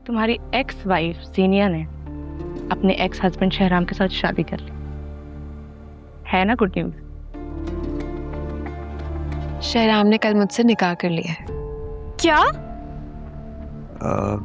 तुम्हारी ex wife सीनिया ने अपने एक्स हस्बैंड शहराम के साथ शादी कर ली है ना। Good news. शहराम ने कल मुझसे निकाह कर लिया है। क्या?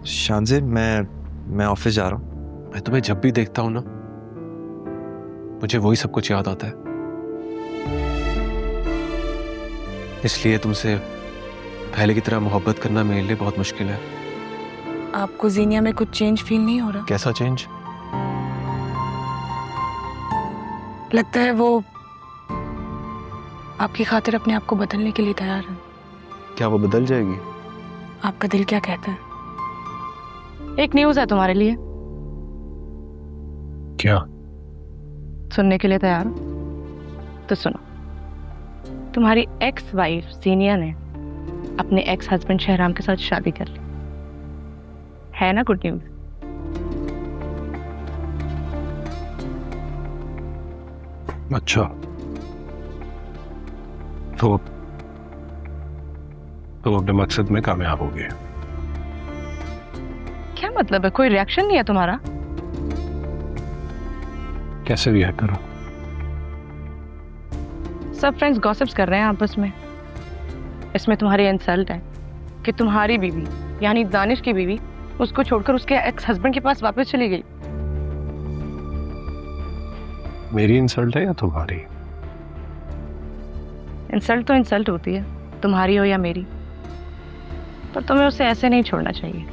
शानजे, मैं ऑफिस जा रहा हूँ। मैं तुम्हें जब भी देखता हूँ ना, मुझे वही सब कुछ याद आता है। इसलिए तुमसे पहले की तरह मोहब्बत करना मेरे लिए बहुत मुश्किल है। आपको जीनिया में कुछ चेंज फील नहीं हो रहा? कैसा चेंज? लगता है वो आपकी खातिर अपने आप को बदलने के लिए तैयार है। क्या वो बदल जाएगी? आपका दिल क्या कहता है? एक न्यूज है तुम्हारे लिए। क्या? सुनने के लिए तैयार हो? तो सुनो। तुम्हारी एक्स वाइफ सीनिया ने अपने एक्स हस्बैंड शहराम के साथ शादी कर ली है ना। Good news. अच्छा, तो अपने मकसद में कामयाब हो गए। क्या मतलब है? कोई रिएक्शन नहीं है तुम्हारा? कैसे रिएक्ट करो? सब फ्रेंड्स गॉसिप्स कर रहे हैं आपस में। इसमें तुम्हारी इंसल्ट है कि तुम्हारी बीवी यानी दानिश की बीवी उसको छोड़कर उसके एक्स हस्बैंड के पास वापस चली गई। मेरी इंसल्ट है या तुम्हारी? इंसल्ट तो इंसल्ट होती है, तुम्हारी हो या मेरी, पर तुम्हें उसे ऐसे नहीं छोड़ना चाहिए।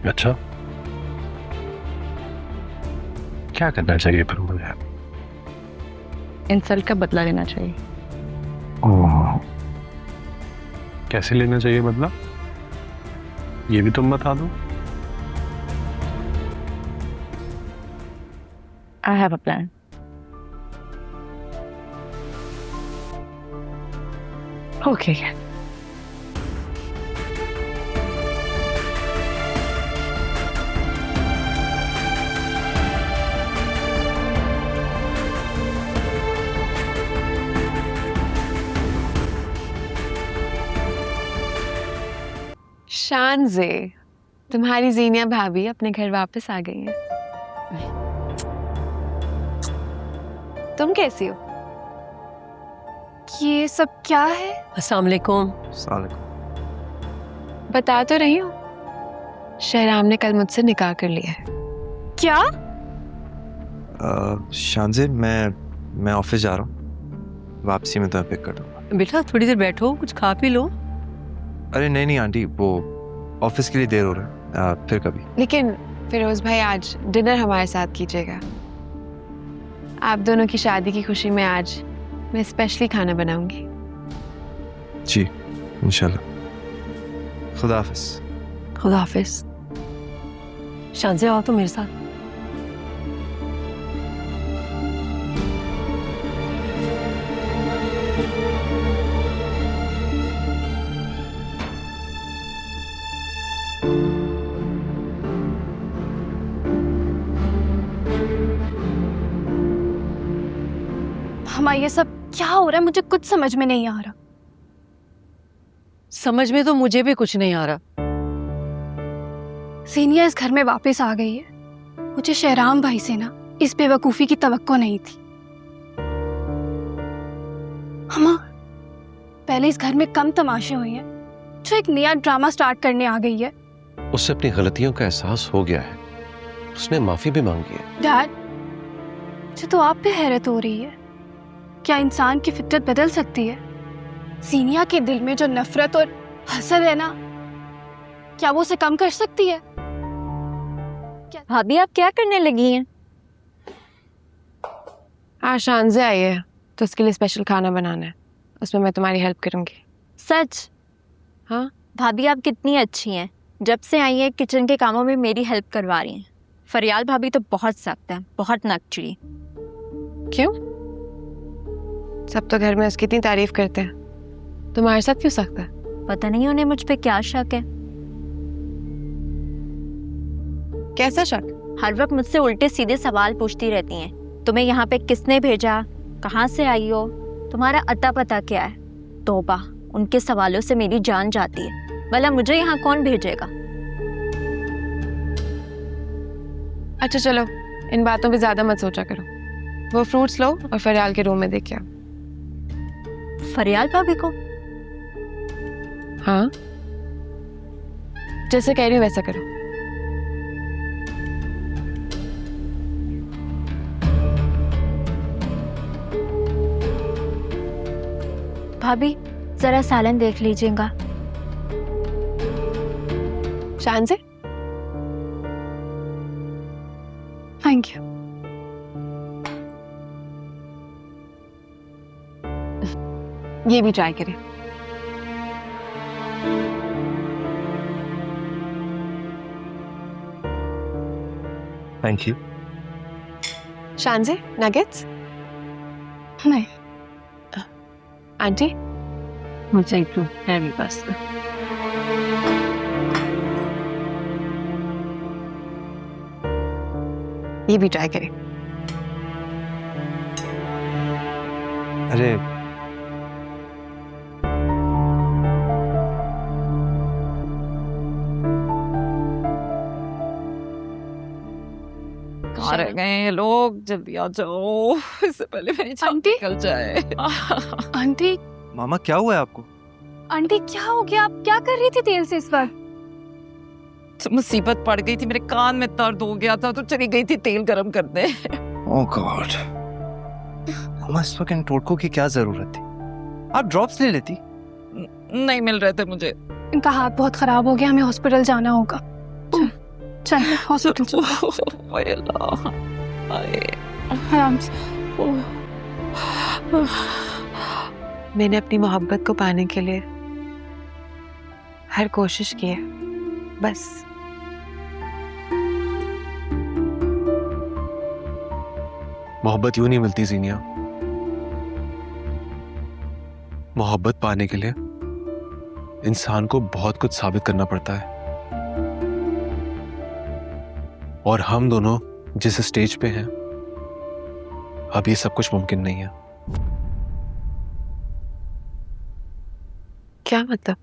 अच्छा, क्या करना चाहिए फिर मुझे? इंसल्ट का बदला लेना चाहिए। ओह, कैसे लेना चाहिए बदला? ये भी तुम बता दो। I have a plan. Okay. शानजे, तुम्हारी जीनिया भाभी अपने घर वापस आ गई हैं। तुम कैसी हो? ये सब क्या है? अस्सलाम वालेकुम। बता तो रही हूँ, शहराम ने कल मुझसे निकाह कर लिया है। क्या? शानजे, मैं ऑफिस जा रहा हूँ। वापसी में तुम्हें पिक कर दूंगा। बेटा थोड़ी देर बैठो, कुछ खा पी लो। अरे नहीं आंटी, वो ऑफिस के लिए देर हो रहा है। फिर कभी। लेकिन फिरोज भाई, आज डिनर हमारे साथ कीजिएगा। आप दोनों की शादी की खुशी में आज मैं स्पेशली खाना बनाऊंगी। जी इंशाल्लाह। खुदा हाफिज। खुदा हाफिज। शानजे आओ तो मेरे साथ। हमारा ये सब क्या हो रहा है? मुझे कुछ समझ में नहीं आ रहा। समझ में तो मुझे भी कुछ नहीं आ रहा। सीनिया इस घर में वापस आ गई है। मुझे शहराम भाई से ना इस बेवकूफी की तवक्को नहीं थी। हमा पहले इस घर में कम तमाशे हुए हैं, जो एक नया ड्रामा स्टार्ट करने आ गई है। उससे अपनी गलतियों का एहसास हो गया है, उसने माफी भी मांगी है। डैड, मुझे तो आप पे हैरत हो रही है। क्या इंसान की फितरत बदल सकती है? सीनिया के दिल में जो नफरत और हसद है ना, क्या वो उसे कम कर सकती है? भाभी आप क्या करने लगी हैं? आज शानजे आई है तो उसके लिए स्पेशल खाना बनाना है, उसमें मैं तुम्हारी हेल्प करूंगी। सच? हाँ। भाभी आप कितनी अच्छी हैं, जब से आई हैं किचन के कामों में मेरी हेल्प करवा रही हैं। फरियाल भाभी तो बहुत सख्त है, बहुत नकचड़ी। क्यों? सब तो घर में उसकी इतनी तारीफ करते हैं, तुम्हारे साथ क्यों सख्त है? पता नहीं उन्हें मुझ पे क्या शक है। कैसा शक? हर वक्त मुझसे उल्टे सीधे सवाल पूछती रहती हैं। तुम्हें यहाँ पे किसने भेजा, कहाँ से आई हो, तुम्हारा अता पता क्या है? तौबा, उनके सवालों से मेरी जान जाती है। भला मुझे यहाँ कौन भेजेगा? अच्छा चलो, इन बातों पे ज्यादा मत सोचा करो। वो फ्रूट्स लो और फरियाल के रूम में देख के आओ। फरियाल भाभी को? हाँ, जैसे कह रही हूँ वैसा करो। भाभी जरा सालन देख लीजिएगा। शान से थैंक यू। ये भी ट्राई करें। Thank you. शान से नगेट्स। नहीं, आंटी मुझे एक है भी बस। ये भी ट्राई करें। अरे कहाँ रह गए ये लोग? जल्दी आ जाओ, इससे पहले मेरी छाप आंटी? निकल जाए। आंटी मामा क्या हुआ है आपको? आंटी क्या हो गया? आप क्या कर रही थी तेल से इस वक्त? तो मुसीबत पड़ गई थी, मेरे कान में दर्द हो गया था तो चली गई थी तेल गरम करने। ओह गॉड, मामा इस वक्त इन टोटकों की क्या जरूरत थी? आप ड्रॉप्स ले लेती। नहीं मिल रहे थे मुझे। इनका हाथ बहुत खराब हो गया, हमें हॉस्पिटल जाना होगा। चल हॉस्पिटल चलो। ओए अल्लाह, आए। आराम से। मैंने अपनी मोहब्बत को पाने के लिए हर कोशिश की है, बस मोहब्बत यूं नहीं मिलती जीनिया। मोहब्बत पाने के लिए इंसान को बहुत कुछ साबित करना पड़ता है, और हम दोनों जिस स्टेज पे हैं अब ये सब कुछ मुमकिन नहीं है। क्या मतलब?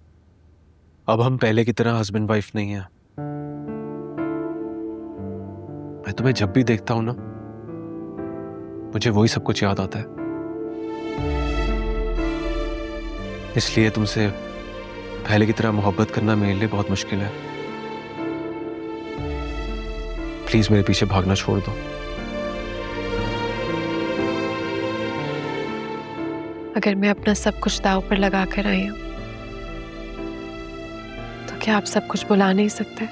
अब हम पहले की तरह हस्बैंड वाइफ नहीं है। मैं तुम्हें जब भी देखता हूं ना, मुझे वही सब कुछ याद आता है। इसलिए तुमसे पहले की तरह मोहब्बत करना मेरे लिए बहुत मुश्किल है। प्लीज मेरे पीछे भागना छोड़ दो। अगर मैं अपना सब कुछ दांव पर लगा कर आई हूं तो क्या आप सब कुछ भुला नहीं सकते?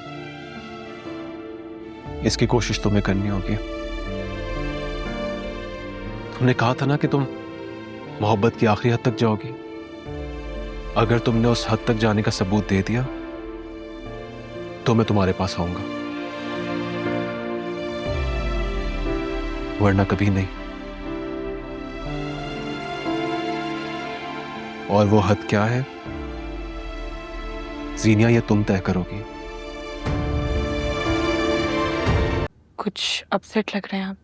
इसकी कोशिश तुम्हें करनी होगी। तुमने कहा था ना कि तुम मोहब्बत की आखिरी हद तक जाओगी। अगर तुमने उस हद तक जाने का सबूत दे दिया तो मैं तुम्हारे पास आऊंगा, वरना कभी नहीं। और वो हद क्या है जीनिया, ये तुम तय करोगी। कुछ अपसेट लग रहे हैं आप।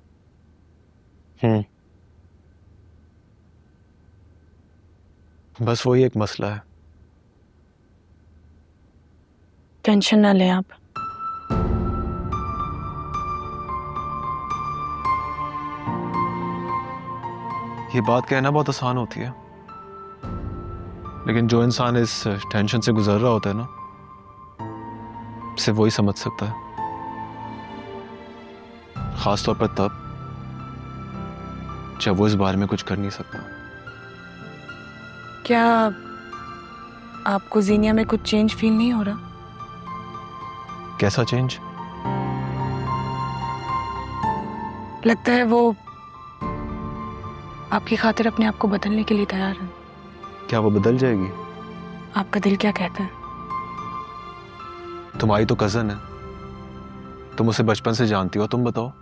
बस वही एक मसला है। टेंशन ना लें आप। ये बात कहना बहुत आसान होती है, लेकिन जो इंसान इस टेंशन से गुजर रहा होता है ना, सिर्फ वही समझ सकता है। खास तौर पर तब जब वो इस बारे में कुछ कर नहीं सकता। क्या आपको जीनिया में कुछ चेंज फील नहीं हो रहा? कैसा चेंज? लगता है वो आपकी खातिर अपने आप को बदलने के लिए तैयार है। क्या वो बदल जाएगी? आपका दिल क्या कहता है? तुम्हारी तो कजन है, तुम उसे बचपन से जानती हो, तुम बताओ।